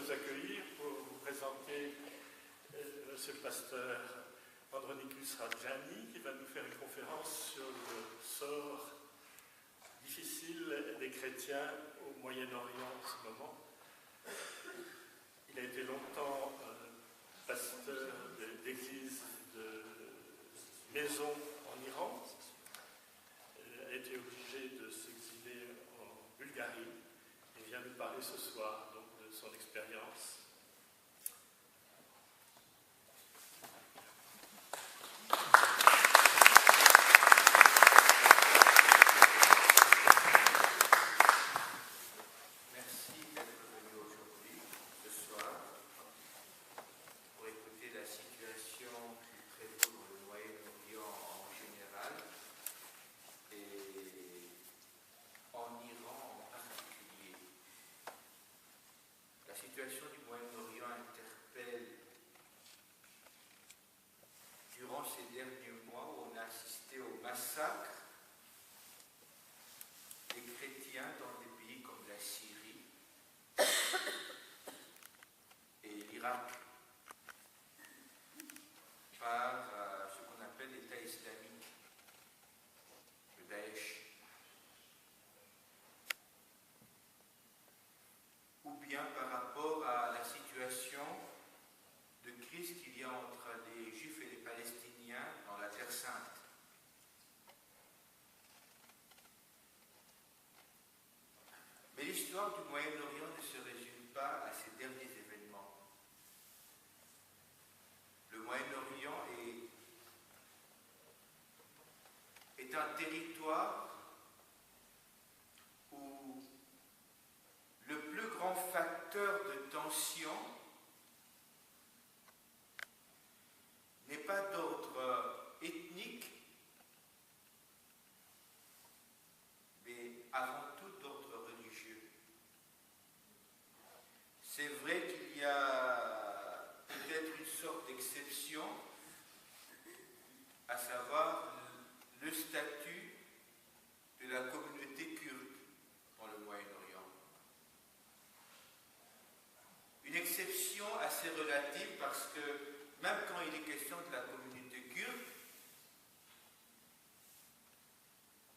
vous accueillir pour vous présenter Monsieur le pasteur Andronicus Rajani qui va nous faire une conférence sur le sort difficile des chrétiens au Moyen-Orient en ce moment. Il a été longtemps pasteur d'église de maison en Iran. Il a été obligé de s'exiler en Bulgarie et vient nous parler ce soir donc, de son expérience. La situation du Moyen-Orient interpelle durant ces derniers mois où on a assisté au massacre des chrétiens dans des pays comme la Syrie et l'Irak par ce qu'on appelle l'État islamique, le Daesh. Ou bien par rapport à la situation de crise qu'il y a entre les Juifs et les Palestiniens dans la Terre Sainte. Mais l'histoire du Moyen-Orient ne se résume pas à ces derniers événements. Le Moyen-Orient est un territoire où le plus grand facteur de tension n'est pas d'ordre ethnique, mais avant tout d'ordre religieux. C'est vrai qu'il y a peut-être une sorte d'exception, à savoir le statut de la communauté kurde dans le Moyen-Orient. Une exception assez relative parce que même quand il est question de la communauté kurde,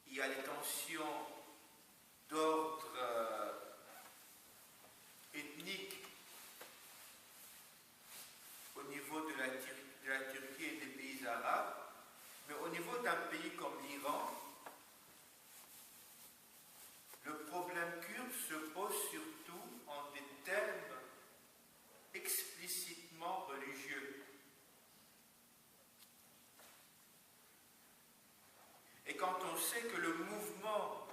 il y a des tensions d'ordre ethnique au niveau de la Turquie et des pays arabes, mais au niveau d'un pays comme l'Iran, le problème kurde se pose surtout en des termes explicitement religieux. Et quand on sait que le mouvement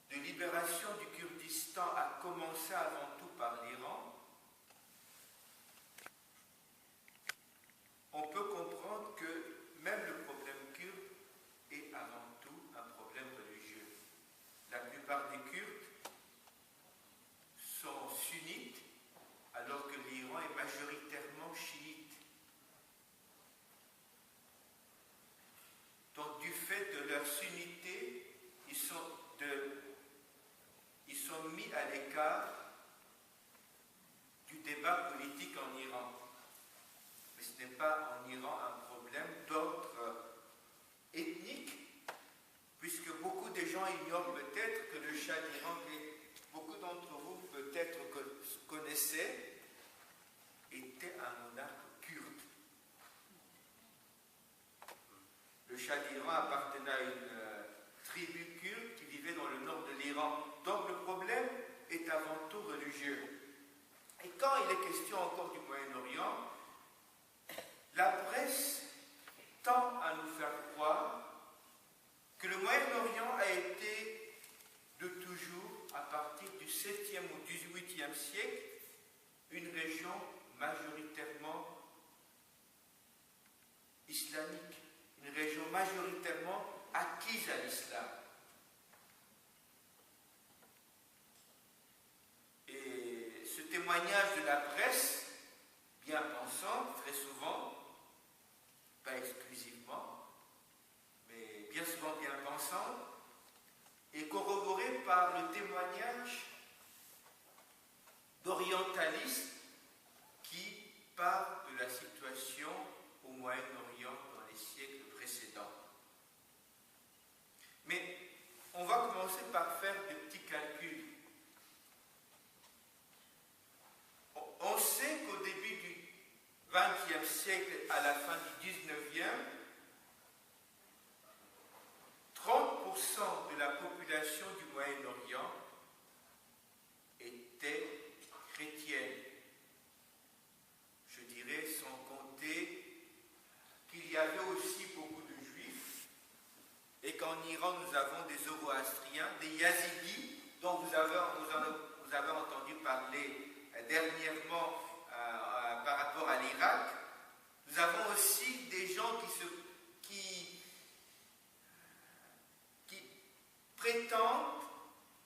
de libération du Kurdistan a commencé avant tout par l'Iran, on peut comprendre que même le problème kurde est avant tout un problème religieux. La plupart des Kurdes sont sunnites, alors que l'Iran est majoritairement chiite. Donc, du fait de leur sunnité, ils sont mis à l'écart du débat politique en Iran. Mais ce n'est pas en Iran un problème d'ordre ethnique, puisque beaucoup de gens ignorent peut-être que le Shah d'Iran, que beaucoup d'entre vous peut-être connaissaient, était un monarque kurde. Le Shah d'Iran appartenait à une tribu kurde qui vivait dans le nord de l'Iran. Donc le problème est avant tout religieux. Et quand il est question encore du Moyen-Orient, la presse tend à nous faire croire que le Moyen-Orient a été de toujours, à partir du 7e ou 18e siècle, une région majoritairement islamique, une région majoritairement acquise à l'islam. Et ce témoignage de la presse, bien pensante, très souvent, pas exclusivement, mais bien souvent bien pensante, est corroboré par le témoignage siècle à la fin du 19e, 30% de la population du Moyen-Orient était chrétienne. Je dirais sans compter qu'il y avait aussi beaucoup de juifs et qu'en Iran nous avons des zoroastriens, des yazidis dont vous avez entendu parler dernièrement par rapport à l'Irak. Nous avons aussi des gens qui prétendent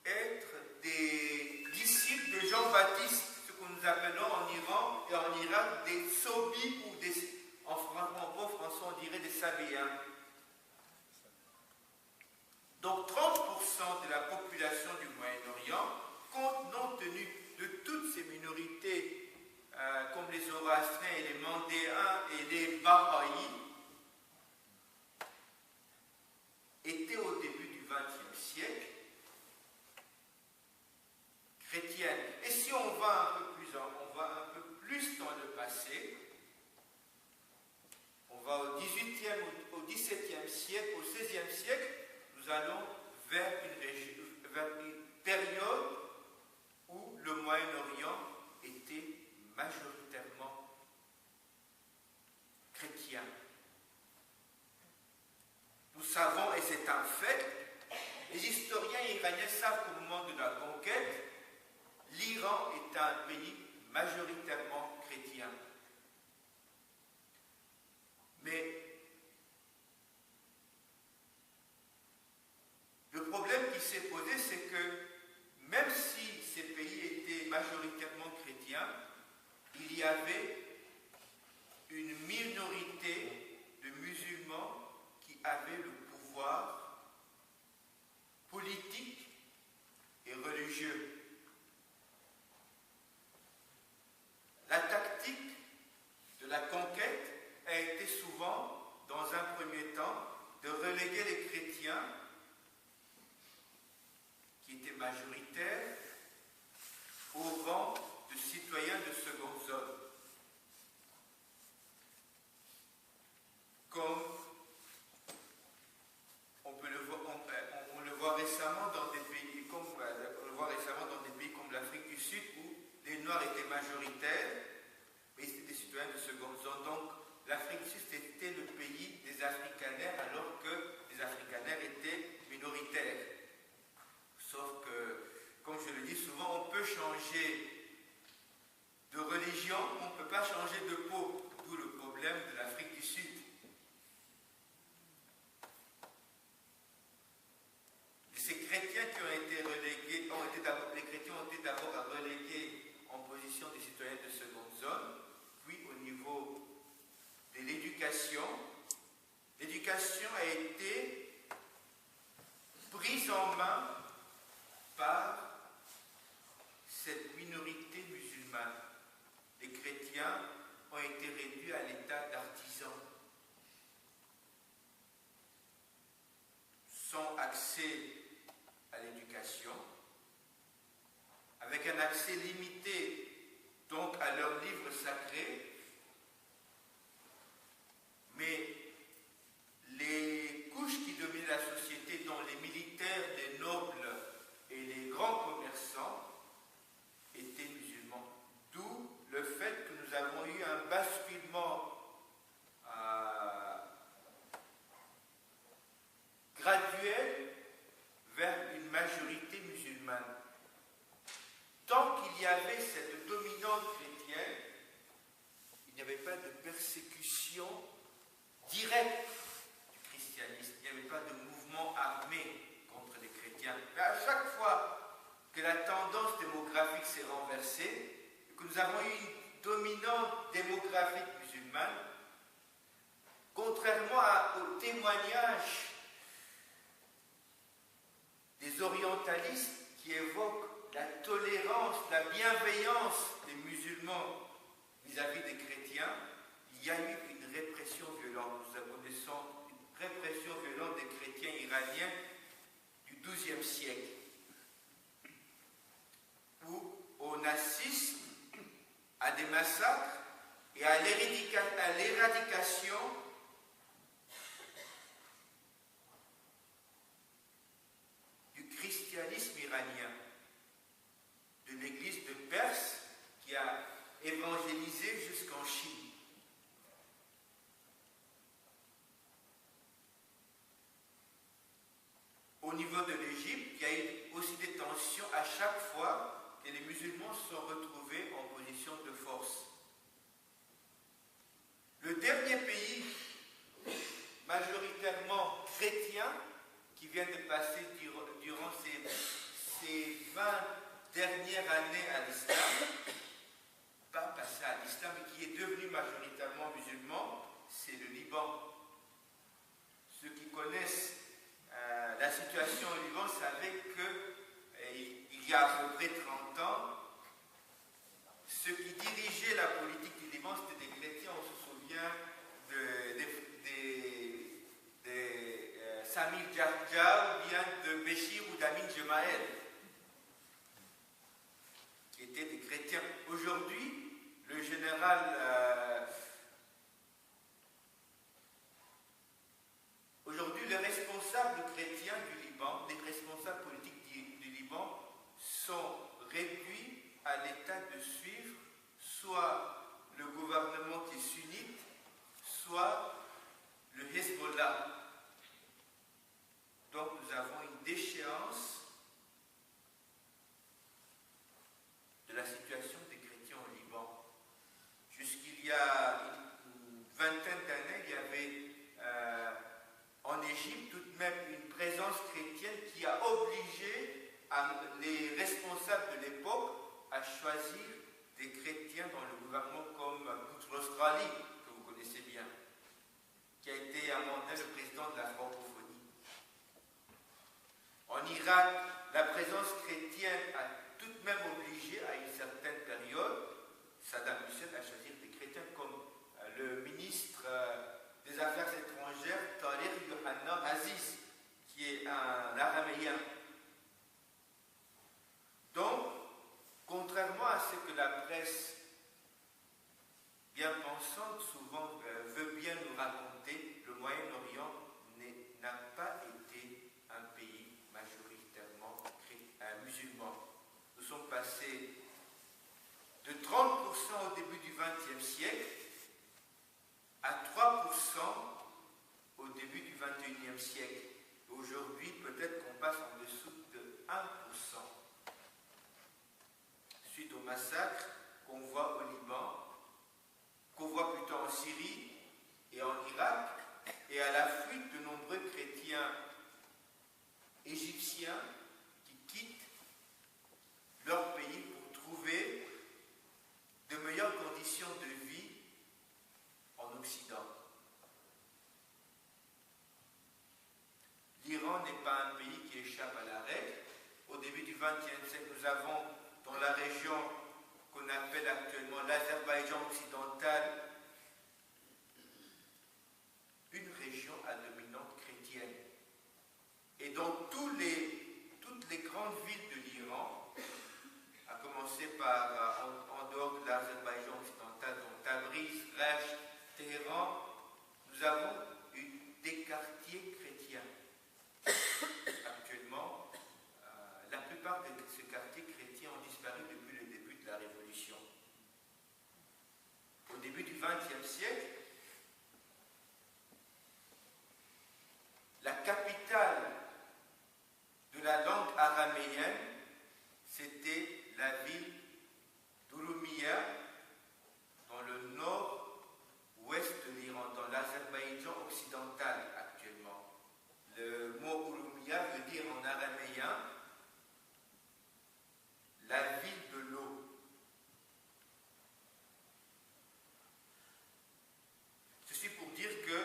être des disciples de Jean-Baptiste, ce que nous appelons en Iran et en Irak des Sobis ou en bon français on dirait des Sabéens. Donc 30% de la population du Moyen-Orient, compte tenu de toutes ces minorités comme les Zoroastriens et les Mandéens et les Bahaïs, étaient au début du XXe siècle chrétiennes. Et si on va un peu plus dans le passé, on va au XVIIIe, au XVIIe siècle, au XVIe siècle, nous allons vers une période où le Moyen-Orient était majoritairement chrétien. Nous savons, et c'est un fait, les historiens iraniens savent qu'au moment de la conquête, l'Iran est un pays majoritairement chrétien. Mais le problème qui s'est posé, c'est que même si ces pays étaient majoritairement chrétiens, il y avait une minorité de musulmans qui avaient le pouvoir politique et religieux. La tactique de la conquête a été souvent, dans un premier temps, de reléguer les chrétiens qui étaient majoritaires au rang de citoyens de seconde zone. Comme on le voit récemment dans des pays comme l'Afrique du Sud où les Noirs étaient majoritaires, mais c'était des citoyens de seconde zone. Donc l'Afrique du Sud était le pays des afrikaners alors que les afrikaners étaient minoritaires. Sauf que, comme je le dis souvent, on peut changer de religion, on ne peut pas changer de peau. D'où le problème de l'Afrique du Sud. Ces chrétiens qui ont été relégués, les chrétiens ont été d'abord relégués en position de citoyens de seconde zone, puis au niveau de l'éducation. L'éducation a été prise en main par cette minorité musulmane. Les chrétiens ont été réduits à l'état d'artisans, sans accès à l'éducation, avec un accès limité donc à leurs livres sacrés, mais les couches qui dominaient la société, dont les militaires, les nobles et les grands commerçants, étaient musulmans. D'où le fait que nous avons eu un basculement graduel vers une majorité musulmane. Tant qu'il y avait cette dominante chrétienne, il n'y avait pas de persécution directe du christianisme, il n'y avait pas de mouvement armé contre les chrétiens. Mais à chaque fois que la tendance démographique s'est renversée, que nous avons eu une dominante démographique musulmane, contrairement au témoignage des orientalistes qui évoquent la tolérance, la bienveillance des musulmans vis-à-vis des chrétiens, il y a eu une répression violente. Nous connaissons une répression violente des chrétiens iraniens du XIIe siècle, où on assiste à des massacres et à l'éradication du christianisme iranien, de l'église de Perse qui a évangélisé jusqu'en Chine. Au niveau de l'Égypte, il y a eu aussi des tensions à chaque fois que les musulmans se sont retrouvés en position de force. Le dernier pays majoritairement chrétien qui vient de passer durant ces 20 dernières années à l'islam, pas passé à l'islam, mais qui est devenu majoritairement musulman, c'est le Liban. Ceux qui connaissent la situation au Liban savaient qu'il y a à peu près 30 ans, ceux qui dirigeaient la politique du Liban, c'était des chrétiens. On se souvient de Samir Djarja ou bien de Béchir ou d'Amin Jemaël, qui étaient des chrétiens. Aujourd'hui, le général... Aujourd'hui, les responsables chrétiens du Liban, les responsables politiques du Liban sont réduits à l'état de suivre soit le gouvernement qui est sunnite, soit le Hezbollah. Donc nous avons une déchéance de la situation des chrétiens au Liban. Jusqu'il y a une vingtaine d'années, il y avait en Égypte tout de même une présence chrétienne qui a obligé les responsables de l'époque à choisir des chrétiens dans le gouvernement comme l'Australie, que vous connaissez bien, qui a été amendé le président de la francophonie. En Irak, la présence chrétienne a tout de même obligé à une certaine période Saddam Hussein à choisir des chrétiens comme le ministre des Affaires étrangères Tariq Yohanna Aziz, qui est un araméen. Donc, contrairement à ce que la presse bien pensante souvent veut bien nous raconter, le Moyen-Orient n'a pas été un pays majoritairement musulman. Nous sommes passés de 30% au début du XXe siècle à 3% au début du XXIe siècle. Aujourd'hui, peut-être qu'on passe en dessous de 1%. Suite au massacre qu'on voit au Liban, qu'on voit plutôt en Syrie et en Irak, et à la fuite de nombreux chrétiens égyptiens qui quittent leur pays pour trouver de meilleures conditions de vie en Occident. L'Iran n'est pas un pays qui échappe à la règle. Au début du XXe siècle, nous avons dans la région qu'on appelle actuellement l'Azerbaïdjan occidental, une région à dominante chrétienne. Et dans toutes les grandes villes de l'Iran, à commencer par en dehors de l'Azerbaïdjan occidental, donc Tabriz, Resh, Téhéran, nous avons des quartiers chrétiens. Actuellement, la plupart de ces quartiers chrétiens ont disparu depuis le début de la Révolution. Au début du XXe siècle, la capitale de la langue araméenne, c'était la ville d'Ouroumia, dans le nord-ouest de l'Iran, dans l'Azerbaïdjan occidental actuellement. Le mot Ouroumia veut dire en araméen la ville de l'eau. Ceci pour dire que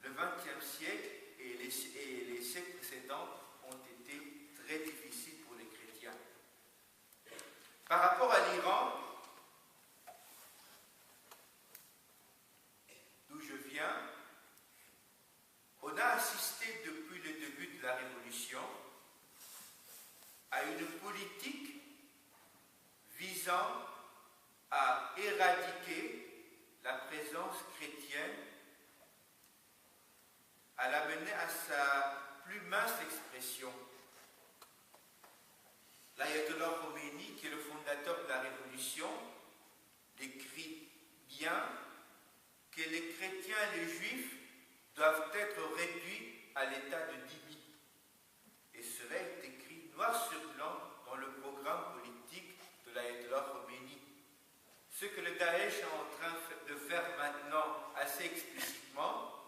le XXe siècle et les siècles précédents ont été très difficiles pour les chrétiens. Par rapport à l'Iran, d'où je viens, on a assisté depuis le début de la Révolution à une politique visant à éradiquer la présence chrétienne, à l'amener à sa plus mince expression. L'ayatollah Khomeini, qui est le fondateur de la Révolution, décrit bien que les chrétiens et les juifs doivent être réduits à l'état de dhimmi. Et cela est écrit noir sur blanc dans le programme politique de l'ayatollah Khomeini. Ce que le Daesh est en train de faire maintenant assez explicitement,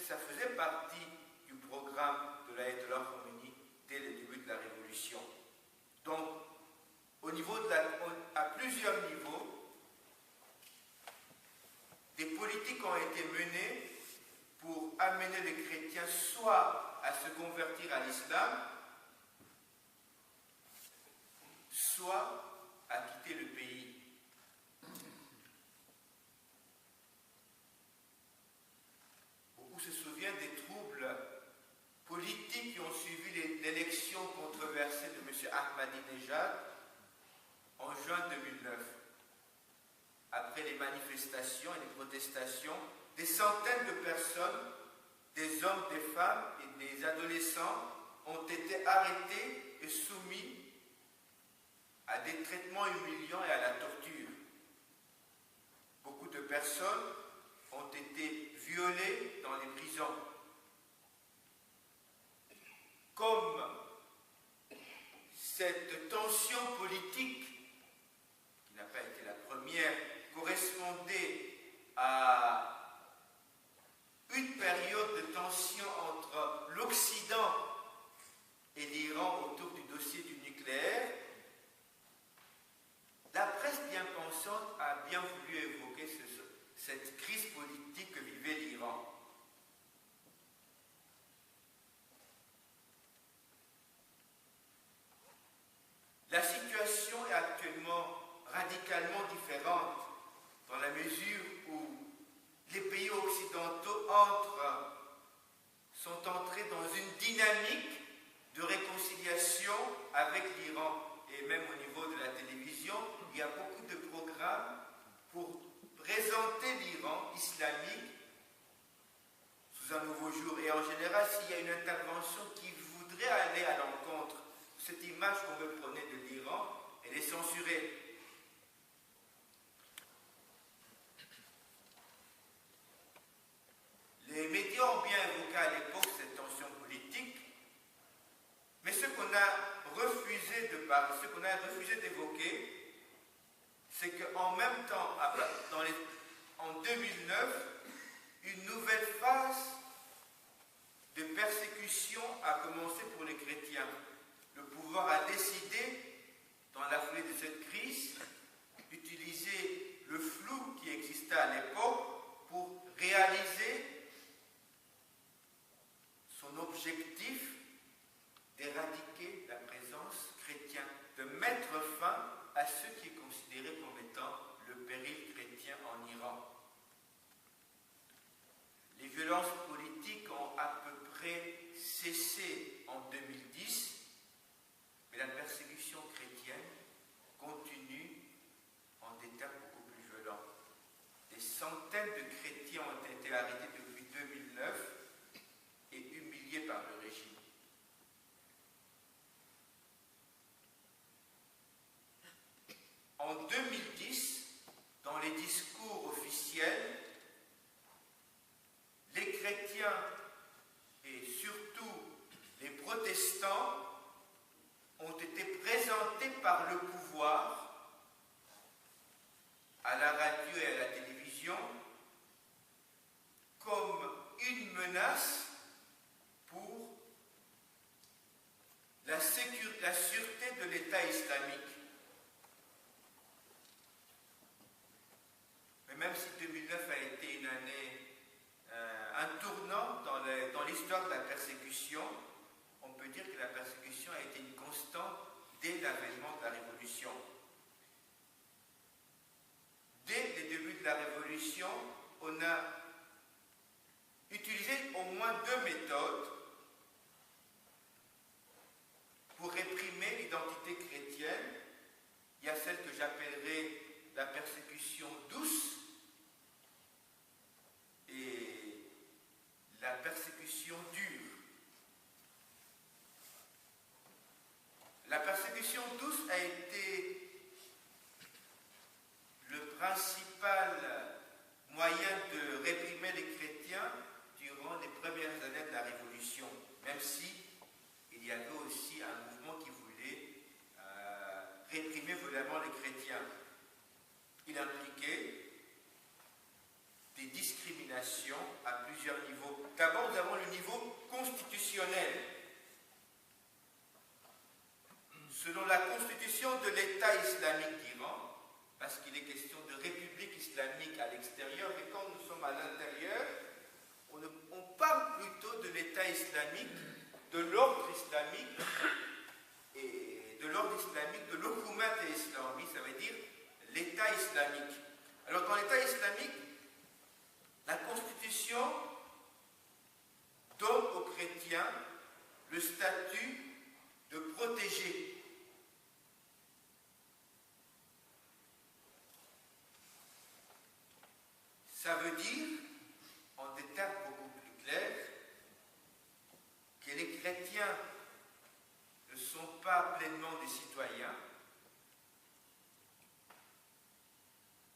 ça faisait partie du programme de l'ayatollah Khomeini dès le début de la Révolution. Donc, à plusieurs niveaux, des politiques ont été menées pour amener les chrétiens soit à se convertir à l'islam, soit à quitter le pays. Beaucoup se souviennent des troubles politiques qui ont suivi l'élection controversée de M. Ahmadinejad en juin 2009. Après les manifestations et les protestations, des centaines de personnes, des hommes, des femmes et des adolescents ont été arrêtés et soumis à des traitements humiliants et à la torture. Beaucoup de personnes ont été violées dans les prisons. Comme cette tension politique, qui n'a pas été la première, correspondait à une période de tension entre l'Occident et l'Iran autour du dossier du nucléaire, la presse bien pensante a bien voulu évoquer cette crise politique que vivait l'Iran. La situation est actuellement radicalement différente dans la mesure où les pays occidentaux sont entrés dans une dynamique de réconciliation avec l'Iran. Et même au niveau de la télévision, il y a beaucoup de programmes pour présenter l'Iran islamique sous un nouveau jour. Et en général, s'il y a une intervention qui voudrait aller à l'encontre de cette image qu'on veut prôner de l'Iran, elle est censurée. Les médias ont bien évoqué à l'époque cette tension politique, mais ce qu'on a refusé d'évoquer, c'est qu'en même temps, en 2009, une nouvelle phase de persécution a commencé pour les chrétiens. Le pouvoir a décidé, dans la foulée de cette crise, d'utiliser le flou qui existait à l'époque pour réaliser son objectif d'éradiquer la présence chrétienne, de mettre fin à ce qui est considéré comme étant le péril chrétien en Iran. Les violences politiques ont à peu près cessé en 2010, mais la persécution chrétienne continue en des termes beaucoup plus violents. Des centaines de chrétiens ont été arrêtés depuis 2009 et humiliés par le régime. En 2010, dans les discours officiels, les chrétiens et surtout les protestants ont été présentés par le pouvoir à la radio et à la télévision comme une menace pour la sûreté de l'État islamique. Mais même si 2009 a été une année, un tournant dans l'histoire de la persécution, on peut dire que la persécution a été une constante dès l'avènement de la Révolution. Dès le début de la Révolution, on a utilisé au moins deux méthodes pour réprimer l'identité chrétienne. Il y a celle que j'appellerais la persécution douce, persécution douce a été le principal moyen de réprimer les chrétiens durant les premières années de la Révolution, même si il y avait aussi un mouvement qui voulait réprimer violemment les chrétiens. Il impliquait des discriminations à plusieurs niveaux. D'abord, nous avons le niveau constitutionnel. Selon la constitution de l'État islamique d'Iran, parce qu'il est question de république islamique à l'extérieur, mais quand nous sommes à l'intérieur, on parle plutôt de l'État islamique, de l'ordre islamique, et de l'ordre islamique, de l'Hukumat islamique, ça veut dire l'État islamique. Alors dans l'État islamique, la Constitution donne aux chrétiens le statut de protégés. Ça veut dire, en des termes beaucoup plus clairs, que les chrétiens ne sont pas pleinement des citoyens,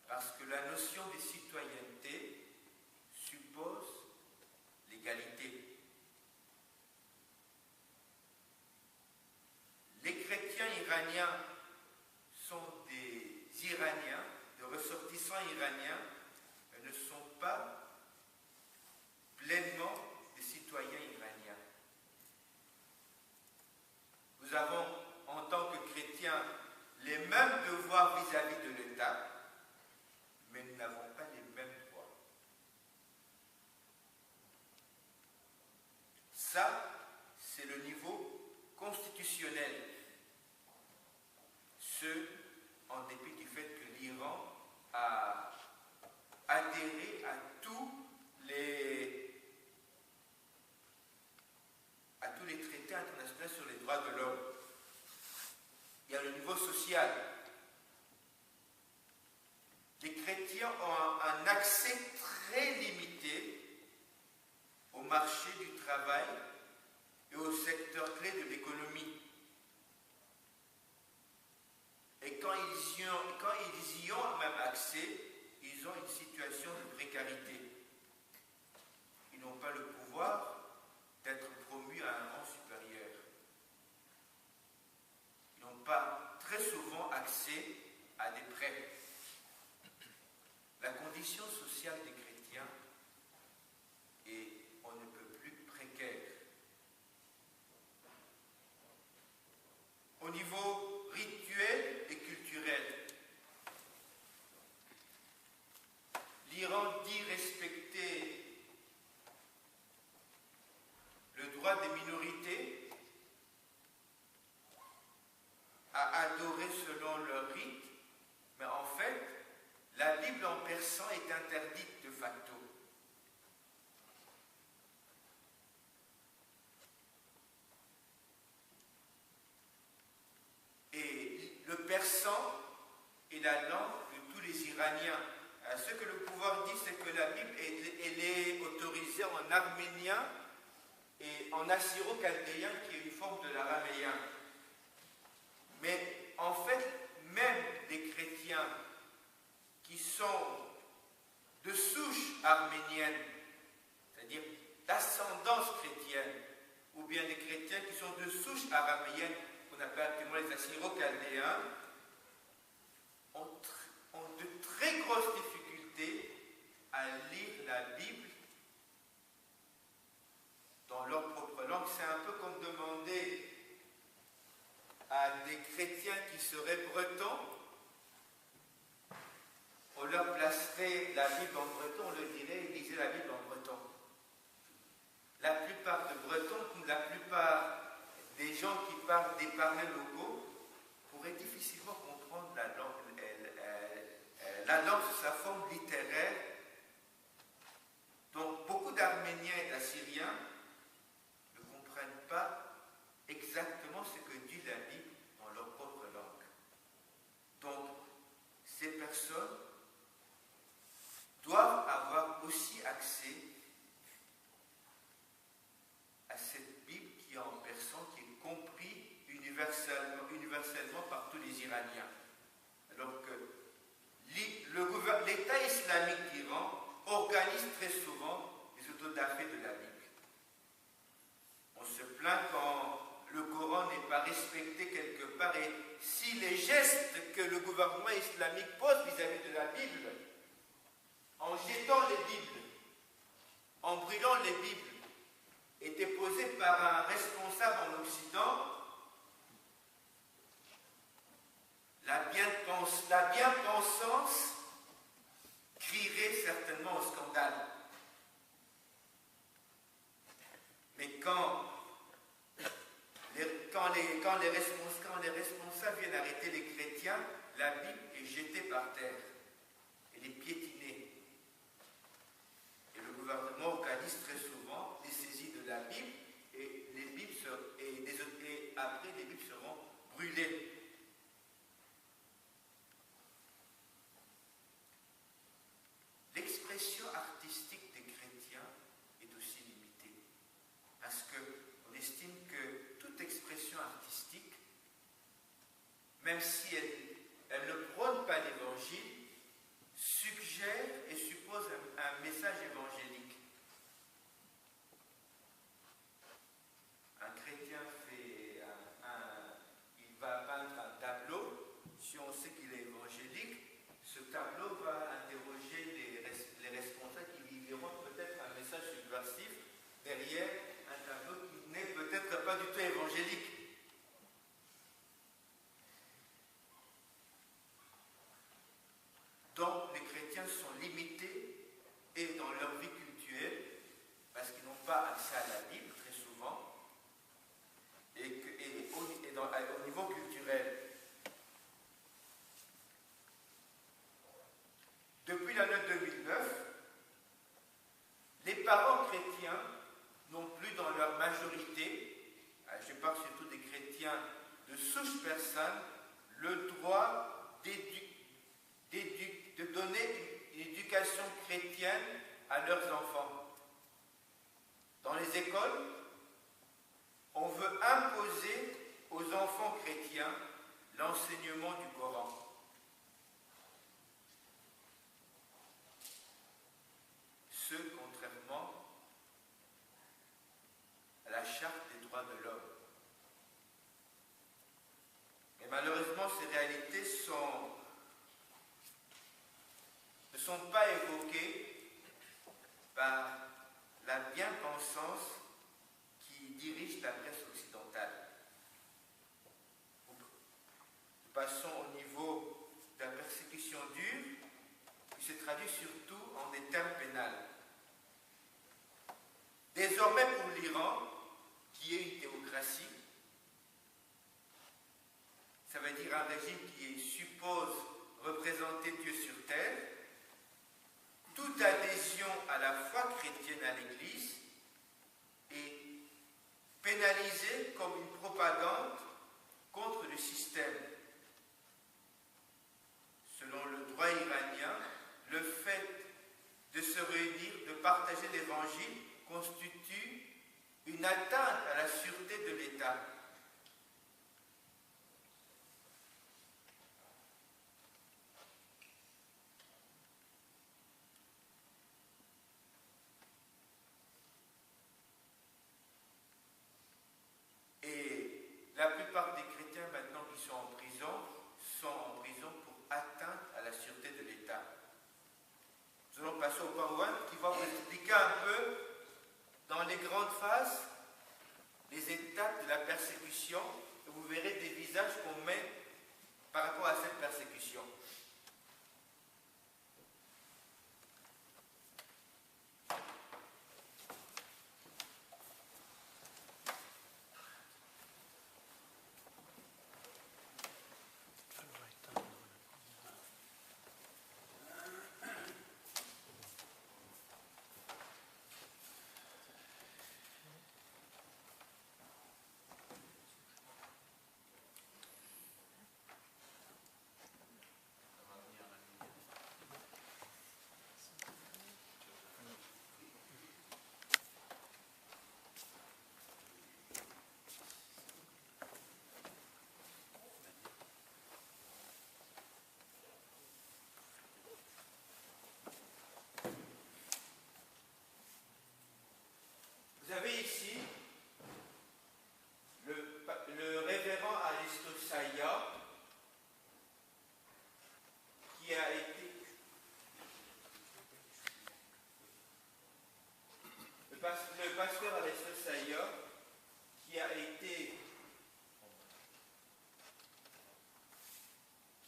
parce que la notion de citoyenneté suppose l'égalité. Les chrétiens iraniens sont des Iraniens, des ressortissants iraniens, mais ne sont pas pleinement des citoyens iraniens. Nous avons, en tant que chrétiens, les mêmes devoirs vis-à-vis de l'État, mais nous n'avons pas les mêmes droits. Ça, c'est le niveau constitutionnel. Ce, en dépit du fait que l'Iran a adhéré à tous les traités internationaux sur les droits de l'homme. Il y a le niveau social. Les chrétiens ont un accès très limité au marché du travail et au secteur clé de l'économie. Et quand ils y ont même accès, ils ont une situation de précarité. Ils n'ont pas le pouvoir d'être promus à un rang supérieur. Ils n'ont pas très souvent accès à des prêts. La condition sociale des chrétiens est on ne peut plus précaire. Au niveau rituel et culturel, l'Iran dit respecter le droit des minorités à adorer selon leur rite, mais en fait, la Bible en persan est interdite de facto. Et le persan est la langue de tous les Iraniens. Ce que le pouvoir dit, c'est que la Bible elle est autorisée en arménien et en assyro-chaldéen, qui est une forme de l'araméen. Mais en fait, même des chrétiens qui sont de souche arménienne, c'est-à-dire d'ascendance chrétienne, ou bien des chrétiens qui sont de souche araméenne, qu'on appelle actuellement les assyro-chaldéens, ont de très grosses difficultés à lire la Bible dans leur propre langue. C'est un peu comme demander à des chrétiens qui seraient bretons, on leur placerait la Bible en breton, on leur dirait, lisez la Bible en breton. La plupart de Bretons, comme la plupart des gens qui parlent des parlers locaux, pourraient difficilement comprendre la langue. La langue sous sa forme littéraire. Donc beaucoup d'Arméniens et d'Assyriens ne comprennent pas exactement ce que dit la Bible dans leur propre langue. Donc ces personnes doivent avoir aussi accès à cette Bible qui est en persan, qui est compris universellement, Iraniens. Alors que l'État islamique d'Iran organise très souvent les autodafés de la Bible. On se plaint quand le Coran n'est pas respecté quelque part et si les gestes que le gouvernement islamique pose vis-à-vis de la Bible, en jetant les Bibles, en brûlant les Bibles, étaient posés par un responsable en Occident, la bien-pensance crierait certainement au scandale. Mais quand les responsables viennent arrêter les chrétiens, la Bible est jetée par terre. Elle est piétinée. Et le gouvernement organise très souvent des saisies de la Bible et après les Bibles seront brûlées. L'expression artistique des chrétiens est aussi limitée. Parce qu'on estime que toute expression artistique, même si elle ne prône pas l'évangile, suggère et suppose un message évangélique. Un chrétien il va peindre un tableau, si on sait qu'il est évangélique, ce tableau va interroger les responsables qui y verront peut-être un message subversif derrière un tableau qui n'est peut-être pas du tout évangélique. Donc les chrétiens sont limités et dans leur vie cultuelle, parce qu'ils n'ont pas accès à la Bible très souvent, et au niveau culturel. Depuis l'année 2009, les parents chrétiens n'ont plus dans leur majorité, je parle surtout des chrétiens de souche persane, le droit de donner une éducation chrétienne à leurs enfants. Dans les écoles, on veut imposer aux enfants chrétiens l'enseignement du Coran. Ce contrairement à la charte des droits de l'homme. Mais malheureusement, ces réalités ne sont pas évoquées par la bien-pensance qui dirige la presse occidentale. Nous passons au niveau de la persécution dure, qui se traduit surtout en des termes pénals. Désormais pour l'Iran, qui est une théocratie, ça veut dire un régime qui suppose représenter Dieu sur terre, toute adhésion à la foi chrétienne à l'Église est pénalisée comme une propagande contre le système. Selon le droit iranien, le fait de se réunir, de partager l'Évangile, constitue une atteinte à la sûreté de l'État. Et la plupart des chrétiens maintenant qui sont en prison pour atteinte à la sûreté de l'État. Nous allons passer au PowerPoint qui va vous expliquer un peu dans les grandes phases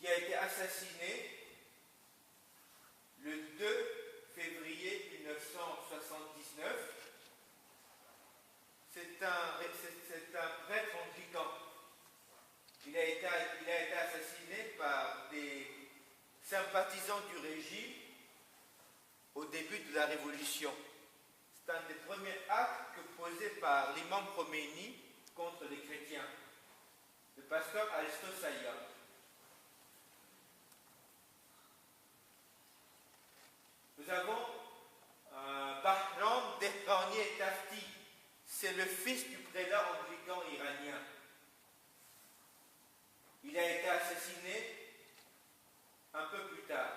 qui a été assassiné le 2 février 1979. C'est un prêtre anglican. Il a été assassiné par des sympathisants du régime au début de la Révolution. C'est un des premiers actes que posés par l'imam Khomeini contre les chrétiens, le pasteur Alisto Saya. Nous avons Bahram Dehrani Tafti, c'est le fils du prélat anglican iranien. Il a été assassiné un peu plus tard,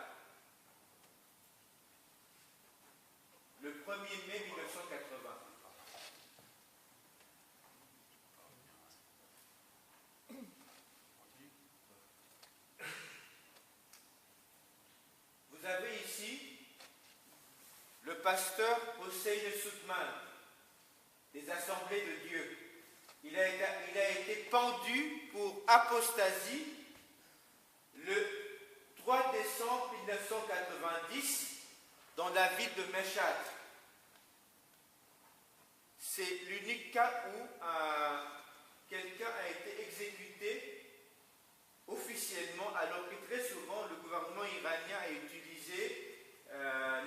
le 1er mai 1980. Vous avez ici le pasteur Hossein Soutman des Assemblées de Dieu. Il a été pendu pour apostasie le 3 décembre 1990 dans la ville de Meshhad. C'est l'unique cas où quelqu'un a été exécuté officiellement, alors que très souvent le gouvernement iranien a utilisé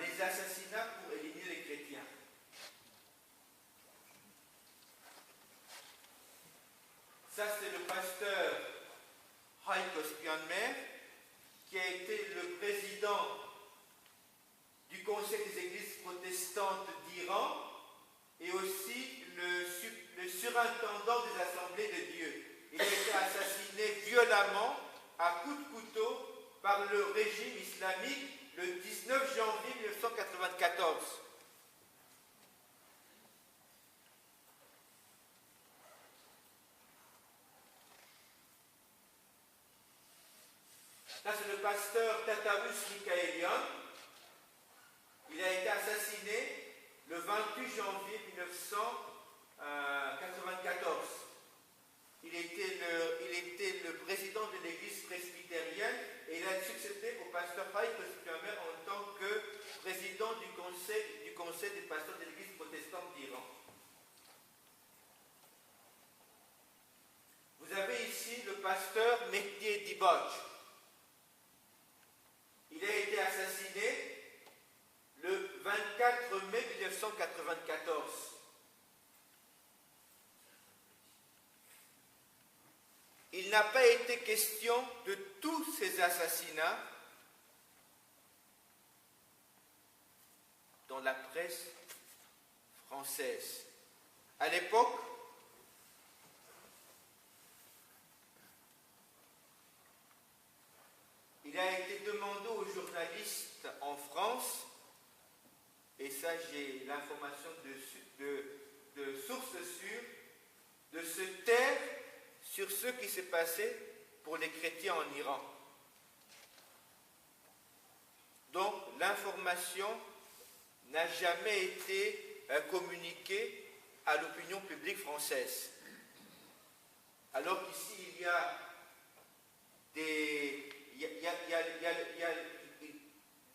les assassinats pour éliminer les chrétiens. Ça, c'est le pasteur Haïk Ospianmer, qui a été le président du Conseil des Églises protestantes d'Iran et aussi le surintendant des Assemblées de Dieu. Il a été assassiné violemment à coups de couteau par le régime islamique le 19 janvier 1994. Là, c'est le pasteur Tataus Mikaelian. Il a été assassiné le 28 janvier 1994. Il était le président de l'église presbytérienne et il a succédé au pasteur Haïk Ospianmer en tant que président du conseil des pasteurs de l'église protestante d'Iran. Vous avez ici le pasteur Mehdi Diboj. Il a été assassiné le 24 mai 1994. Il n'a pas été question de tous ces assassinats dans la presse française. À l'époque, il a été demandé aux journalistes en France, et ça j'ai l'information de sources sûres, de se taire sur ce qui s'est passé pour les chrétiens en Iran. Donc l'information n'a jamais été communiquée à l'opinion publique française. Alors qu'ici il y a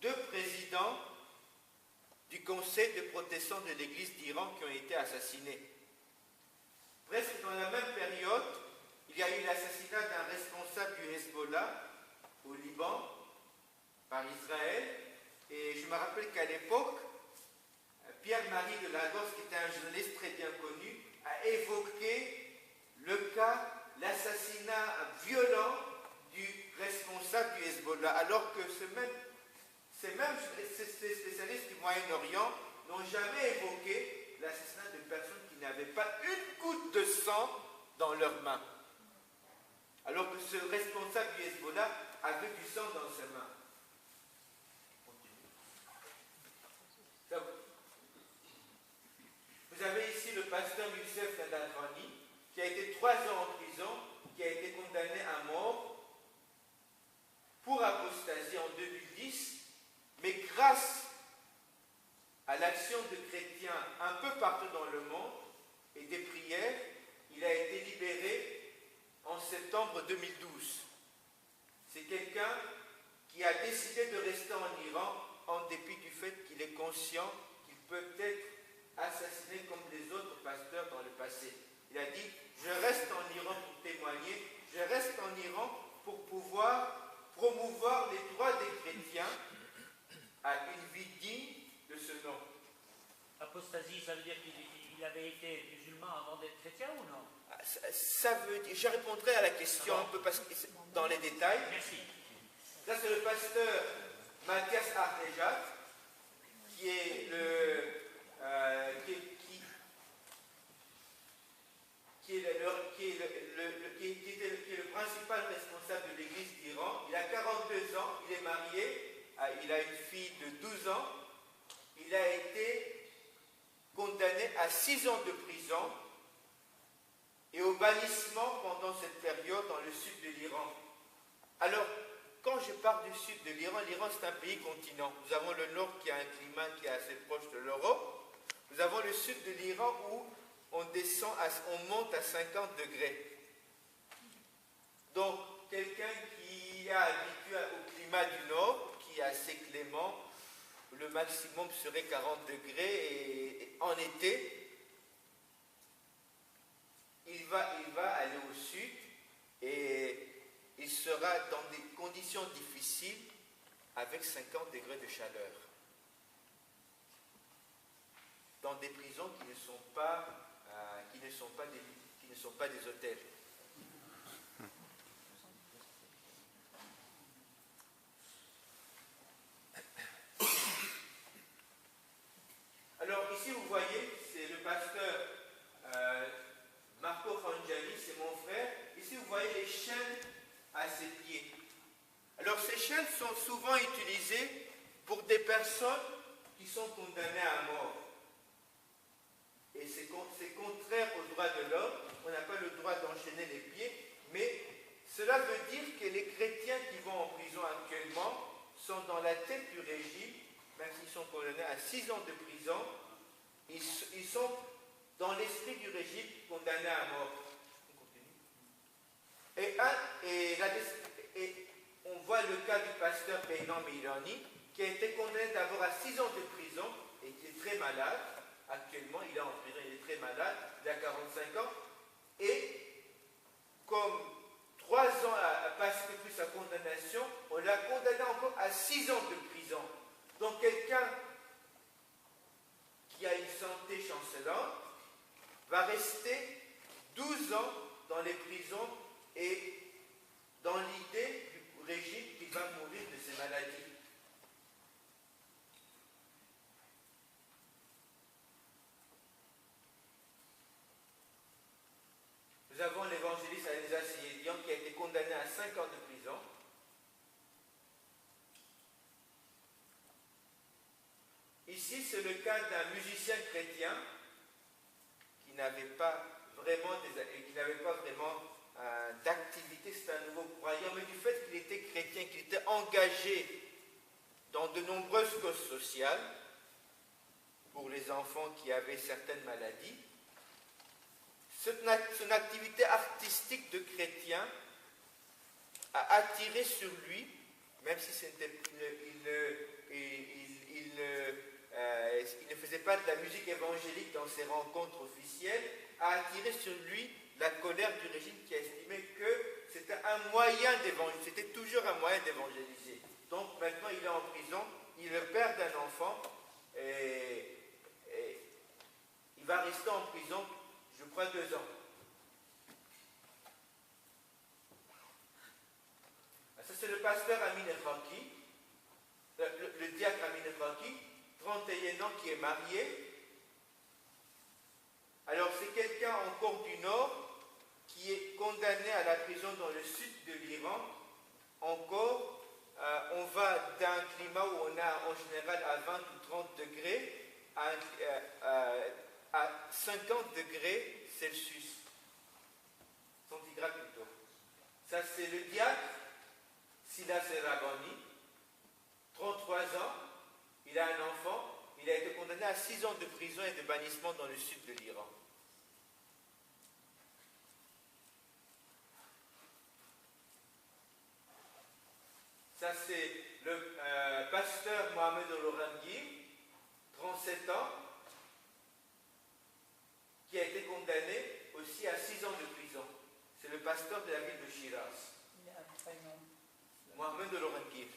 deux présidents du Conseil des protestants de l'Église d'Iran qui ont été assassinés. Presque dans la même période, il y a eu l'assassinat d'un responsable du Hezbollah au Liban par Israël. Et je me rappelle qu'à l'époque, Pierre-Marie de Lagos, qui était un journaliste très bien connu, a évoqué le cas, l'assassinat violent du responsable du Hezbollah, alors que ces spécialistes du Moyen-Orient n'ont jamais évoqué l'assassinat de personnes qui n'avaient pas une goutte de sang dans leurs mains. Alors que ce responsable du Hezbollah avait du sang dans ses mains. Vous avez ici le pasteur Youssef Nadarkhani, qui a été 3 ans en prison, qui a été condamné à mort pour apostasie en 2010, mais grâce à l'action de chrétiens un peu partout dans le monde et des prières, il a été libéré en septembre 2012. C'est quelqu'un conscient qu'il peut être assassiné comme les autres pasteurs dans le passé. Il a dit, je reste en Iran pour témoigner, je reste en Iran pour pouvoir promouvoir les droits des chrétiens à une vie digne de ce nom. Apostasie, ça veut dire qu'il avait été musulman avant d'être chrétien ou non? Ça veut dire, je répondrai à la question un peu parce que dans les détails. Merci. Ça, c'est le pasteur Mathias Artejat, qui est le principal responsable de l'église d'Iran. Il a 42 ans, il est marié, il a une fille de 12 ans. Il a été condamné à 6 ans de prison et au bannissement pendant cette période dans le sud de l'Iran. Alors, quand je parle du sud de l'Iran, l'Iran c'est un pays continent. Nous avons le nord qui a un climat qui est assez proche de l'Europe. Nous avons le sud de l'Iran où on monte à 50 degrés. Donc, quelqu'un qui est habitué au climat du nord, qui est assez clément, le maximum serait 40 degrés et en été, il va aller au sud et il sera dans des conditions difficiles avec 50 degrés de chaleur. Dans des prisons qui ne sont pas des hôtels. Alors ici vous voyez, c'est le pasteur Marco Fangiali, c'est mon frère. Ici vous voyez les chaînes à ses pieds. Alors ces chaînes sont souvent utilisées pour des personnes qui sont condamnées à mort. Et c'est contraire au droit de l'homme. On n'a pas le droit d'enchaîner les pieds, mais cela veut dire que les chrétiens qui vont en prison actuellement sont dans la tête du régime, même s'ils sont condamnés à 6 ans de prison, ils sont dans l'esprit du régime condamnés à mort. On continue. Et on voit le cas du pasteur Behnam Milani, qui a été condamné d'abord à 6 ans de prison et qui est très malade. Actuellement, il est en prison, il est très malade, il a 45 ans. Et comme 3 ans a passé depuis sa condamnation, on l'a condamné encore à 6 ans de prison. Donc quelqu'un qui a une santé chancelante va rester 12 ans dans les prisons et dans l'idée du régime qu'il va mourir de ses maladies. Nous avons l'évangéliste Alisa Seyedian qui a été condamné à 5 ans de prison. Ici, c'est le cas d'un musicien chrétien qui n'avait pas vraiment d'activité, c'est un nouveau croyant, mais du fait qu'il était chrétien, qu'il était engagé dans de nombreuses causes sociales pour les enfants qui avaient certaines maladies, son activité artistique de chrétien a attiré sur lui, même si il ne faisait pas de la musique évangélique dans ses rencontres officielles, a attiré sur lui la colère du régime qui a estimé que c'était un moyen d'évangéliser, c'était toujours un moyen d'évangéliser. Donc maintenant il est en prison, il est le père d'un enfant et il va rester en prison, je crois, 2 ans. Ça c'est le pasteur Amin Efraki, le diacre Amin Efraki, 31 ans, qui est marié. Alors c'est quelqu'un encore du Nord qui est condamné à la prison dans le sud de l'Iran. Encore, on va d'un climat où on a en général à 20 ou 30 degrés à 50 degrés Celsius, centigrades plutôt. Ça c'est le diacre Silas Erabani, 33 ans, il a un enfant, il a été condamné à 6 ans de prison et de bannissement dans le sud de l'Iran. Ça c'est le pasteur Mohamed Al-Orangi, 37 ans, qui a été condamné aussi à 6 ans de prison. C'est le pasteur de la ville de Shiraz. Il a un prénom. Mohamed de Lorengir.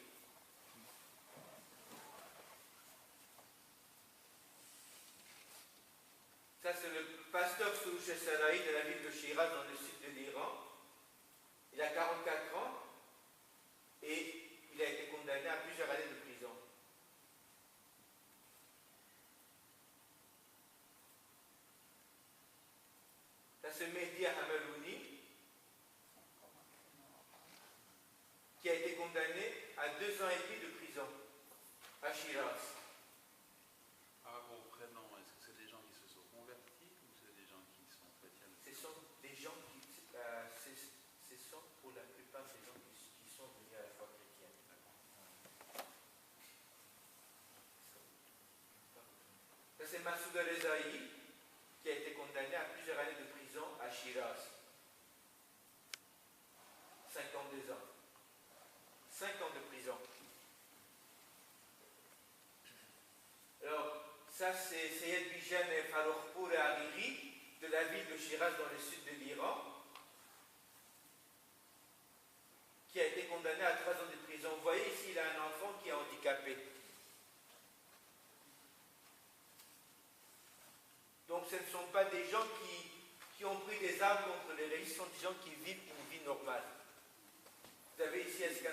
Ça, c'est le pasteur Sourouche Saraï de la ville de Shiraz dans le sud de l'Iran. Il a 44 ans et il a été condamné à plusieurs années de prison. Ça, c'est Mehdi Hamalouni, qui a été condamné à 2 ans et demi de prison à Shiraz. Au prénom, est-ce que c'est des gens qui se sont convertis ou c'est des gens qui sont chrétiens? Ce sont des gens qui, ce sont pour la plupart des gens qui sont venus à la foi chrétienne. Ça, c'est Massoud Rezaï, qui a été condamné à plusieurs années de prison à Shiraz. 52 ans. 5 ans de prison. Alors, ça c'est Seyed Bijan et Faroukpour et Hariri, de la ville de Shiraz dans le sud de l'Iran, qui a été condamné à 3 ans de prison. Vous voyez ici, il a un enfant qui est handicapé. Donc ce ne sont pas des gens qui ont pris des armes contre les régimes, ce sont des gens qui vivent une vie normale. Vous avez ici Escan.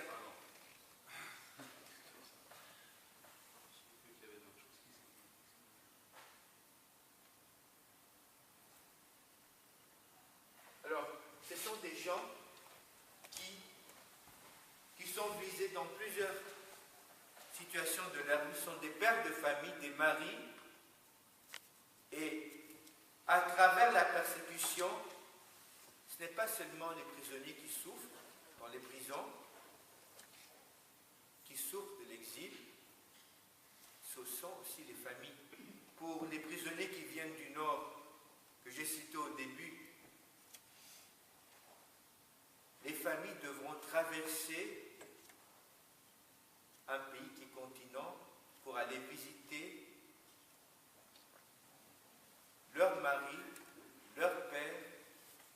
Alors, ce sont des gens qui sont visés dans plusieurs situations de la vie. Ce sont des pères de famille, des maris, et à travers la persécution, ce n'est pas seulement les prisonniers qui souffrent dans les prisons, qui souffrent de l'exil, ce sont aussi les familles. Pour les prisonniers qui viennent du Nord, que j'ai cité au début, les familles devront traverser un pays qui est continent pour aller visiter leur mari, leur père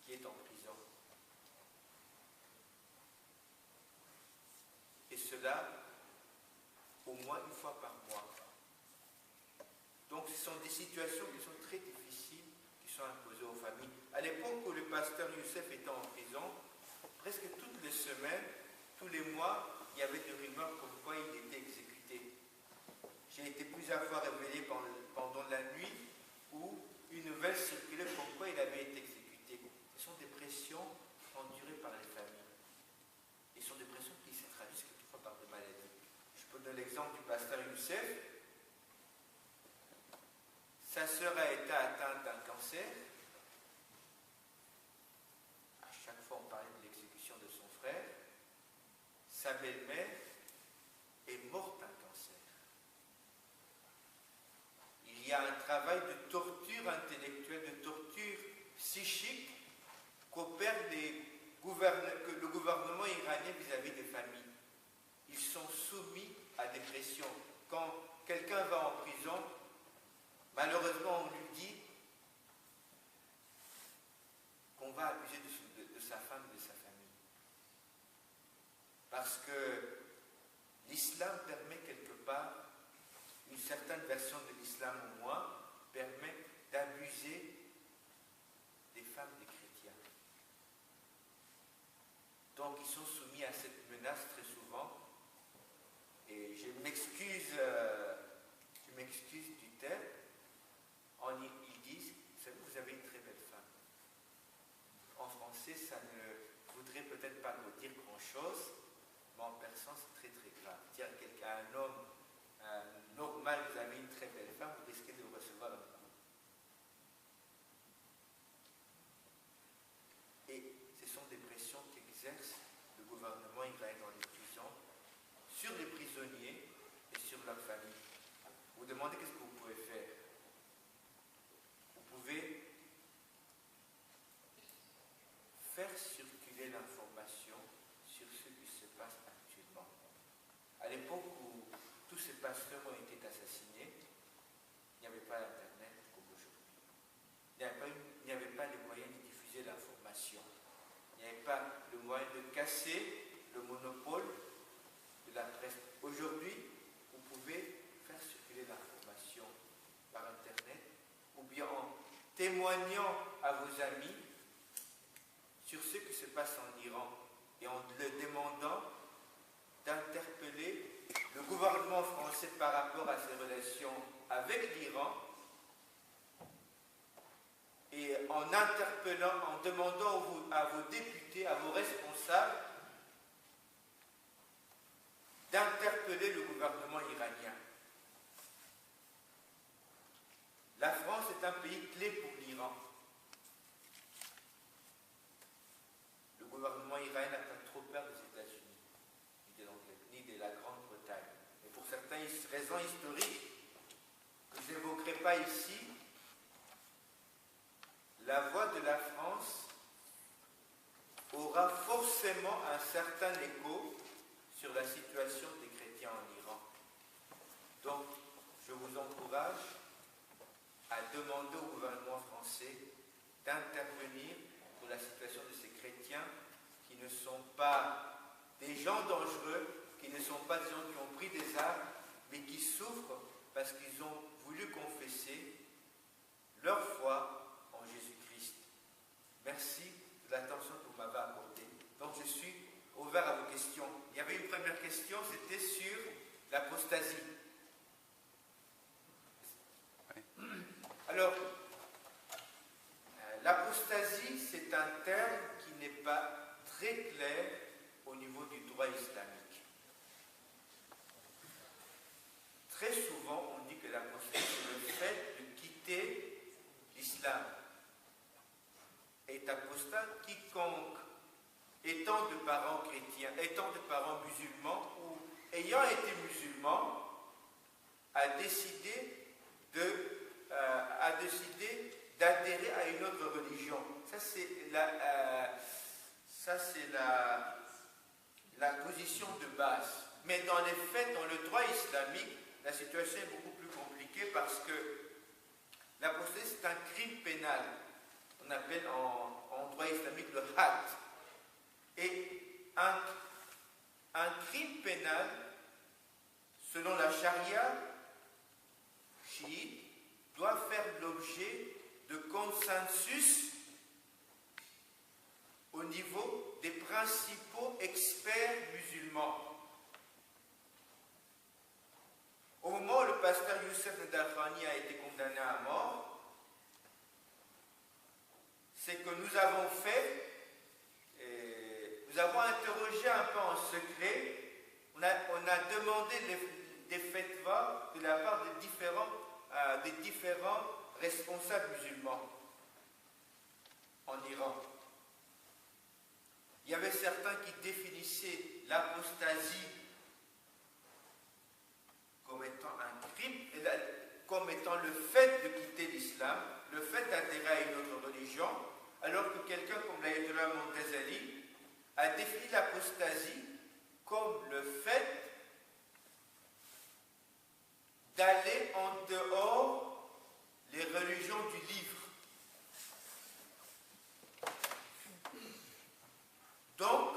qui est en prison. Et cela au moins une fois par mois. Donc ce sont des situations qui sont très difficiles, qui sont imposées aux familles. À l'époque où le pasteur Youssef était en prison, presque toutes les semaines, tous les mois, il y avait des rumeurs comme quoi il était exécuté. J'ai été plusieurs fois réveillé pendant la nuit où une nouvelle circulait comme quoi il avait été exécuté. Ce sont des pressions endurées par les familles. Et ce sont des pressions qui se traduisent quelquefois par des maladies. Je peux donner l'exemple du pasteur Youssef. Sa sœur a été atteinte d'un cancer. À chaque fois, on parlait de l'exécution de son frère. Sa belle-mère est morte d'un cancer. Il y a un travail de torture intellectuelle, de torture psychique qu'opère le gouvernement iranien vis-à-vis des familles. Ils sont soumis à des pressions. Quand quelqu'un va en prison, malheureusement, on lui dit qu'on va abuser de sa femme et de sa famille. Parce que l'islam permet quelque part, une certaine version de l'islam au moins, permet d'abuser des femmes des chrétiens. Donc ils sont soumis à cette menace très souvent. Et je m'excuse du terme. Ils disent, vous savez, vous avez une très belle femme. En français, ça ne voudrait peut-être pas nous dire grand-chose, mais en persan, c'est très très grave. Dire à quelqu'un, un homme normal, vous avez une très belle femme, vous risquez de recevoir un coup. Et ce sont des pressions qu'exerce le gouvernement iranien dans les prisons sur les prisonniers et sur leur famille. Vous demandez qu'est-ce que vous pouvez faire. Vous pouvez faire circuler l'information sur ce qui se passe actuellement. À l'époque où tous ces pasteurs ont été assassinés, pas Internet comme aujourd'hui. Il n'y avait pas les moyens de diffuser l'information. Il n'y avait pas le moyen de casser le monopole de la presse. Aujourd'hui, vous pouvez faire circuler l'information par Internet ou bien en témoignant à vos amis sur ce qui se passe en Iran et en leur demandant d'interpeller le gouvernement français par rapport à ses relations avec l'Iran et en interpellant, en demandant à vos députés, à vos responsables d'interpeller le gouvernement iranien. La France est un pays clé pour l'Iran. Le gouvernement iranien n'a pas trop peur des États-Unis, ni de la Grande-Bretagne. Et pour certaines raisons historiques que je n'évoquerai pas ici, la voix de la France aura forcément un certain écho sur la situation des chrétiens en Iran. Donc, je vous encourage à demander au gouvernement français d'intervenir pour la situation de ces chrétiens qui ne sont pas des gens dangereux, qui ne sont pas des gens qui ont pris des armes, mais qui souffrent parce qu'ils ont voulu confesser leur foi en Jésus-Christ. Merci de l'attention que vous m'avez accordée. Donc je suis ouvert à vos questions. Il y avait une première question, c'était sur l'apostasie. Alors, l'apostasie, c'est un terme qui n'est pas très clair au niveau du droit islamique. Très souvent, on dit que l'apostasie, c'est le fait de quitter l'islam. Est apostat quiconque, étant de parents chrétiens, étant de parents musulmans ou ayant été musulman, a décidé d'adhérer à une autre religion. Ça, c'est la position de base. Mais dans les faits, dans le droit islamique, la situation est beaucoup plus compliquée parce que l'apostasie, c'est un crime pénal. On appelle en droit islamique le had. Et un crime pénal, selon la charia chiite, doit faire l'objet de consensus au niveau des principaux experts musulmans. Au moment où le pasteur Youssef Nadarkhani a été condamné à mort, c'est que nous avons interrogé un peu en secret, on a demandé des fatwas de la part des différents responsables musulmans en Iran. Il y avait certains qui définissaient l'apostasie comme étant un crime, comme étant le fait de quitter l'islam, le fait d'adhérer à une autre religion, alors que quelqu'un comme l'Ayatollah Montazali a défini l'apostasie comme le fait d'aller en dehors des religions du livre. Donc,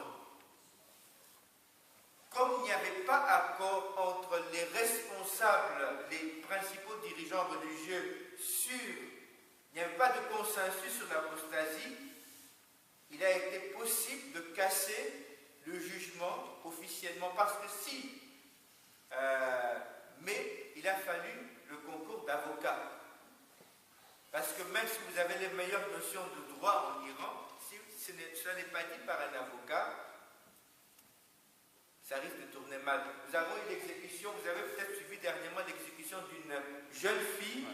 comme il n'y avait pas accord entre les responsables, les principaux dirigeants religieux il n'y avait pas de consensus sur l'apostasie, il a été possible de casser le jugement officiellement, parce que mais il a fallu le concours d'avocats. Parce que même si vous avez les meilleures notions de droit en Iran, si cela n'est pas dit par un avocat, ça risque de tourner mal. Nous avons eu l'exécution, vous avez peut-être suivi dernièrement l'exécution d'une jeune fille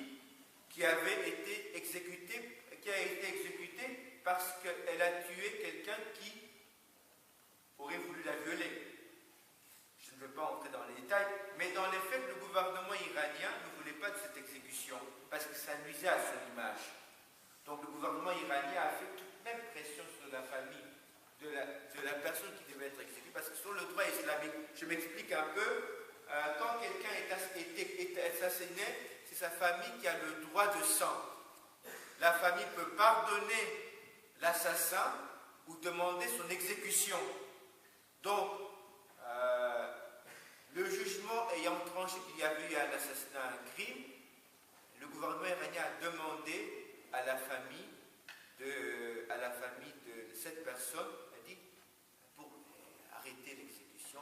qui avait été exécutée, parce qu'elle a tué quelqu'un qui aurait voulu la violer. Je ne vais pas entrer dans les détails, mais dans les faits, le gouvernement iranien ne voulait pas de cette exécution, parce que ça nuisait à son image. Donc le gouvernement iranien a fait toute même pression sur la famille de la personne qui devait être exécutée, parce que sur le droit islamique, je m'explique un peu, quand quelqu'un est assassiné, c'est sa famille qui a le droit de sang. La famille peut pardonner l'assassin ou demander son exécution. Donc, le jugement ayant tranché qu'il y avait eu un assassinat, un crime, le gouvernement iranien a demandé à la famille de cette personne, a dit, pour arrêter l'exécution,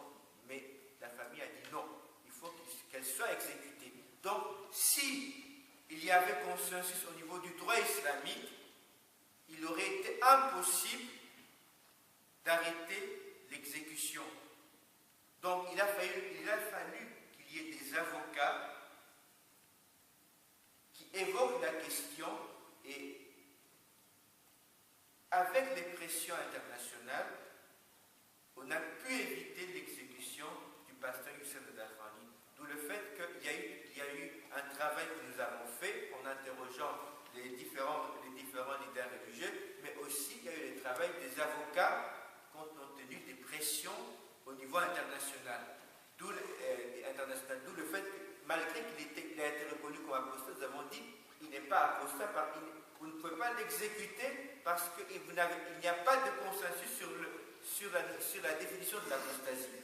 mais la famille a dit non, il faut qu'elle soit exécutée. Donc, si il y avait consensus au niveau du droit islamique, il aurait été impossible d'arrêter l'exécution. Donc, il a fallu qu'il y ait des avocats qui évoquent la question et, avec les pressions internationales, on a pu éviter l'exécution du pasteur Youssef Dahrani. D'où le fait qu'il y a eu un travail que nous avons fait en interrogeant les différents leaders religieux, mais aussi il y a eu le travail des avocats compte tenu des pressions au niveau international. D'où le fait que, malgré qu'il a été reconnu comme apostat, nous avons dit qu'il n'est pas apostat, vous ne pouvez pas l'exécuter parce qu'il n'y a pas de consensus sur la définition de l'apostasie.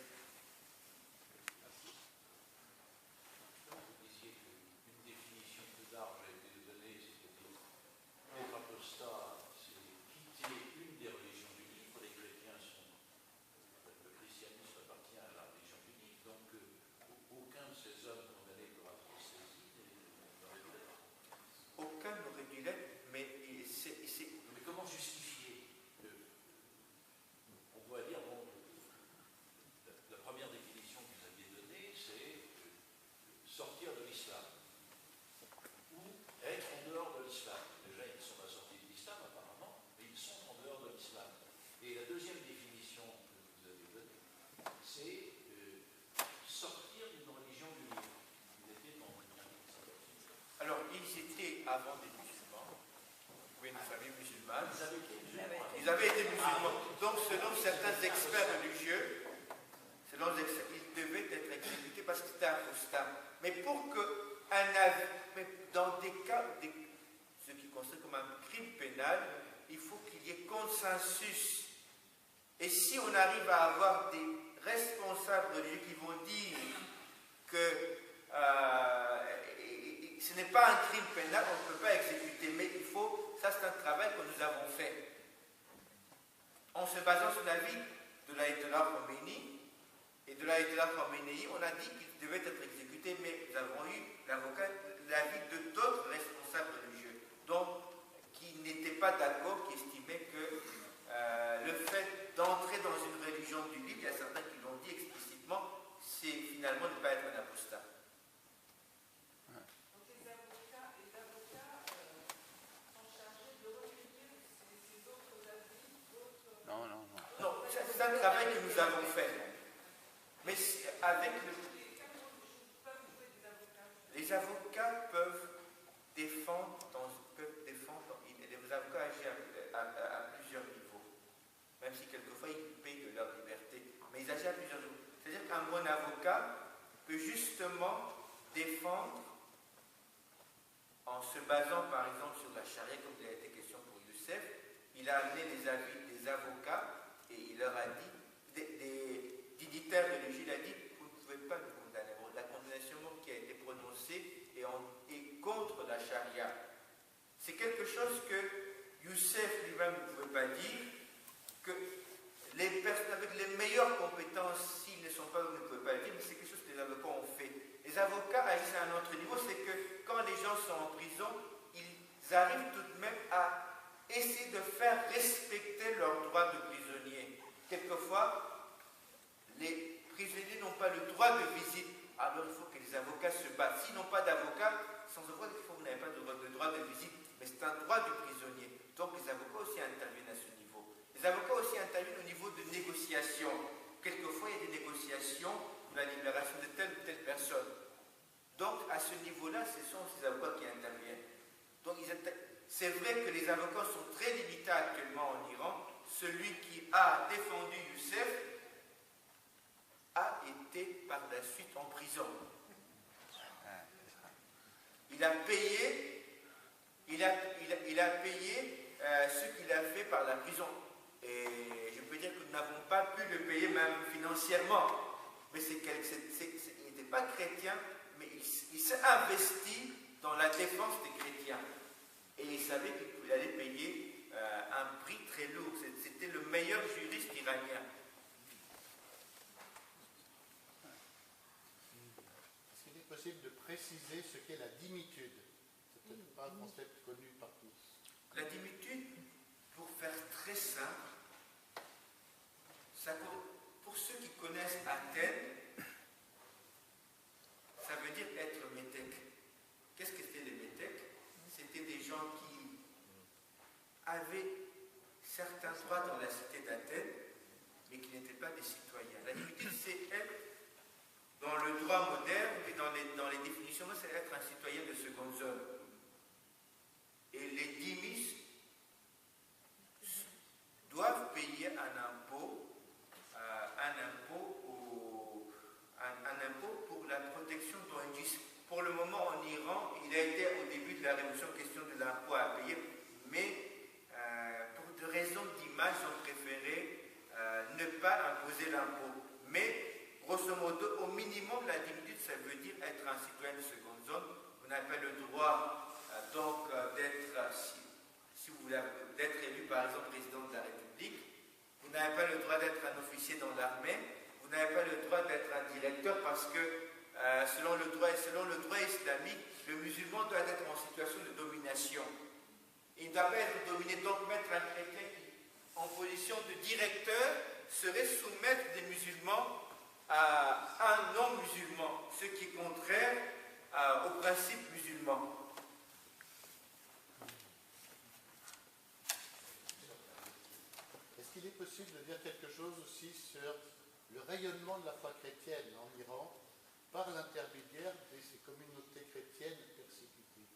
Avant des musulmans, oui, une famille musulmane, ils avaient été musulmans. Donc, selon certains experts religieux, ils devaient être exécutés parce que c'était apostat. Mais pour que dans des cas, ce qui considère comme un crime pénal, il faut qu'il y ait consensus. Et si on arrive à avoir des responsables religieux qui vont dire que ce n'est pas un crime pénal, on ne peut pas exécuter, mais ça c'est un travail que nous avons fait. En se basant sur l'avis de l'Ayatollah Khomeini et de l'Ayatollah Khamenei, on a dit qu'il devait être exécuté, mais nous avons eu l'avis de d'autres responsables religieux, donc qui n'étaient pas d'accord, qui estimaient que le fait d'entrer dans une religion du livre, il y a certains qui l'ont dit explicitement, c'est finalement ne pas être un apostat. C'est un travail que nous avons fait. Mais avec les avocats peuvent défendre, les avocats agissent à plusieurs niveaux. Même si quelquefois ils payent de leur liberté. Mais ils agissent à plusieurs niveaux. C'est-à-dire qu'un bon avocat peut justement défendre en se basant par exemple sur la charia, comme il a été question pour Youssef. Il a amené les avis des avocats et il leur a dit, des dignitaires religieux, il a dit, vous ne pouvez pas nous condamner. La condamnation qui a été prononcée est contre la charia. C'est quelque chose que Youssef lui-même ne pouvait pas dire, que les personnes avec les meilleures compétences, s'ils ne sont pas, ne pouvaient pas le dire, mais c'est quelque chose que les avocats ont fait. Les avocats agissent à un autre niveau, c'est que quand les gens sont en prison, ils arrivent tout de même à essayer de faire respecter leurs droits de prisonniers. Quelquefois, les prisonniers n'ont pas le droit de visite, alors il faut que les avocats se battent. S'ils n'ont pas d'avocat, sans avoir qu'il faut que vous n'avez pas de droit de visite, mais c'est un droit du prisonnier. Donc les avocats aussi interviennent à ce niveau. Les avocats aussi interviennent au niveau de négociation. Quelquefois, il y a des négociations de la libération de telle ou telle personne. Donc, à ce niveau-là, ce sont ces avocats qui interviennent. Donc, c'est vrai que les avocats sont très limités actuellement en Iran. Celui qui a défendu Youssef a été par la suite en prison. il a payé, il a payé ce qu'il a fait par la prison. Et je peux dire que nous n'avons pas pu le payer même financièrement. Mais il n'était pas chrétien, mais il s'est investi dans la défense des chrétiens. Et il savait qu'il allait payer un prix très lourd. C'était le meilleur juriste iranien. Est-ce qu'il est possible de préciser ce qu'est la dimitude? C'est peut-être pas un concept connu par tous. La dimitude, pour faire très simple, pour ceux qui connaissent Athènes, ça veut dire être métèque. Qu'est-ce que c'était les métèques? C'était des gens qui avaient certains droits dans la cité d'Athènes, mais qui n'étaient pas des citoyens. La dimitude, c'est être, dans le droit moderne et dans les définitions, c'est être un citoyen de seconde zone. Et les dhimis doivent payer un impôt pour la protection d'ONG. Pour le moment, en Iran, il a été au début de la révolution question de l'impôt à payer, mais pour des raisons d'image, ils ont préféré ne pas imposer l'impôt. Mais, grosso modo, au minimum, la dimitude, ça veut dire être un citoyen de seconde zone. Vous n'avez pas le droit d'être, si vous voulez, d'être élu, par exemple, président de la République. Vous n'avez pas le droit d'être un officier dans l'armée. Vous n'avez pas le droit d'être un directeur parce que, selon le droit islamique, le musulman doit être en situation de domination. Il ne doit pas être dominé. Donc, mettre un chrétien en position de directeur serait soumettre des musulmans à un non-musulman, ce qui est contraire au principe musulman. Est-ce qu'il est possible de dire quelque chose aussi sur le rayonnement de la foi chrétienne en Iran par l'intermédiaire de ces communautés chrétiennes persécutées?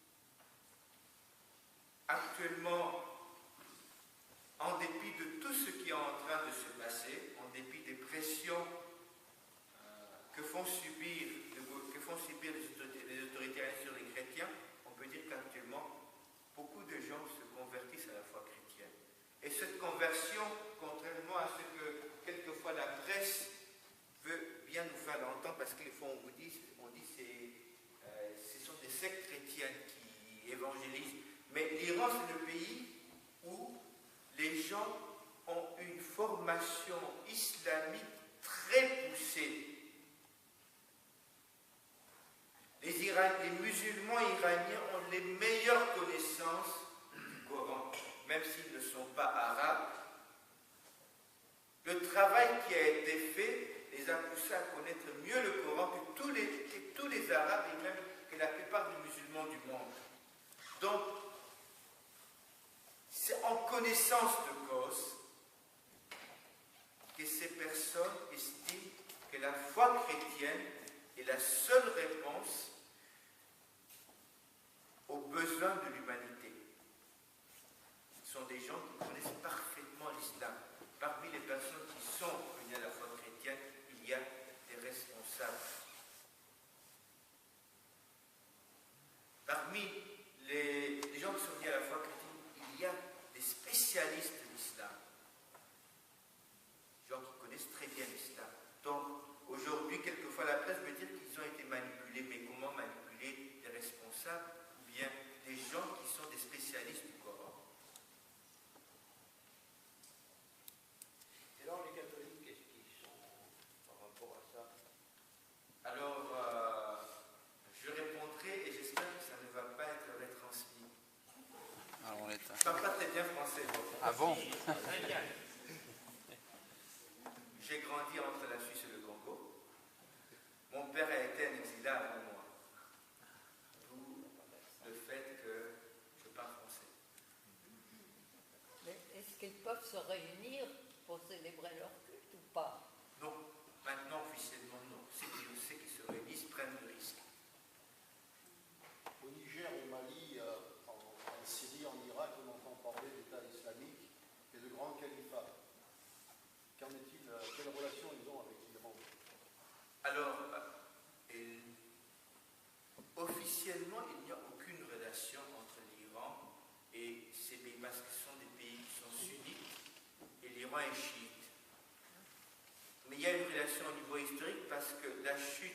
Actuellement, en dépit de tout ce qui est en train de se passer, en dépit des pressions que font subir les autorités sur les chrétiens, on peut dire qu'actuellement, beaucoup de gens se convertissent à la foi chrétienne. Et cette conversion, contrairement à ce que quelquefois la presse veut bien nous faire entendre, parce qu'on dit ce sont des sectes chrétiennes qui évangélisent. Mais l'Iran, c'est le pays où les gens ont une formation islamique très poussée. Les musulmans iraniens ont les meilleures connaissances du Coran, même s'ils ne sont pas arabes. Le travail qui a été fait les a poussés à connaître mieux le Coran que tous les arabes et même que la plupart des musulmans du monde. Donc, c'est en connaissance de cause que ces personnes estiment que la foi chrétienne est la seule réponse aux besoins de l'humanité. Ce sont des gens qui connaissent parfaitement l'islam. Parmi les personnes qui sont venues à la foi chrétienne, il y a des responsables. Parmi les gens qui sont venus à la foi chrétienne, il y a des spécialistes de l'islam. Des gens qui connaissent très bien l'islam. Donc, aujourd'hui, quelquefois, la presse veut dire qu'ils ont été manipulés. Mais comment manipuler des responsables ou bien des gens qui sont des spécialistes du Coran? Et alors, les catholiques, qu'est-ce qu'ils sont par rapport à ça? Alors, je répondrai et j'espère que ça ne va pas être retransmis. Ah, on est Je ne parle pas très bien français. Ah bon? Très bien. J'ai grandi entre la Suisse et le Congo. Mon père a été un exilé avant moi. D'où le fait que je parle français. Mais est-ce qu'ils peuvent se réunir pour célébrer leur culte ou pas? Non, maintenant officiellement non. Ceux qui se réunissent prennent le risque. Au Niger, au Mali, en Syrie, en Irak, on entend parler d'État islamique et de grand califat. Qu'en est-il? Quelle relation ils ont avec l'Iran? Alors, officiellement, il n'y a aucune l'Iran est chiite. Mais il y a une relation au niveau historique parce que la chute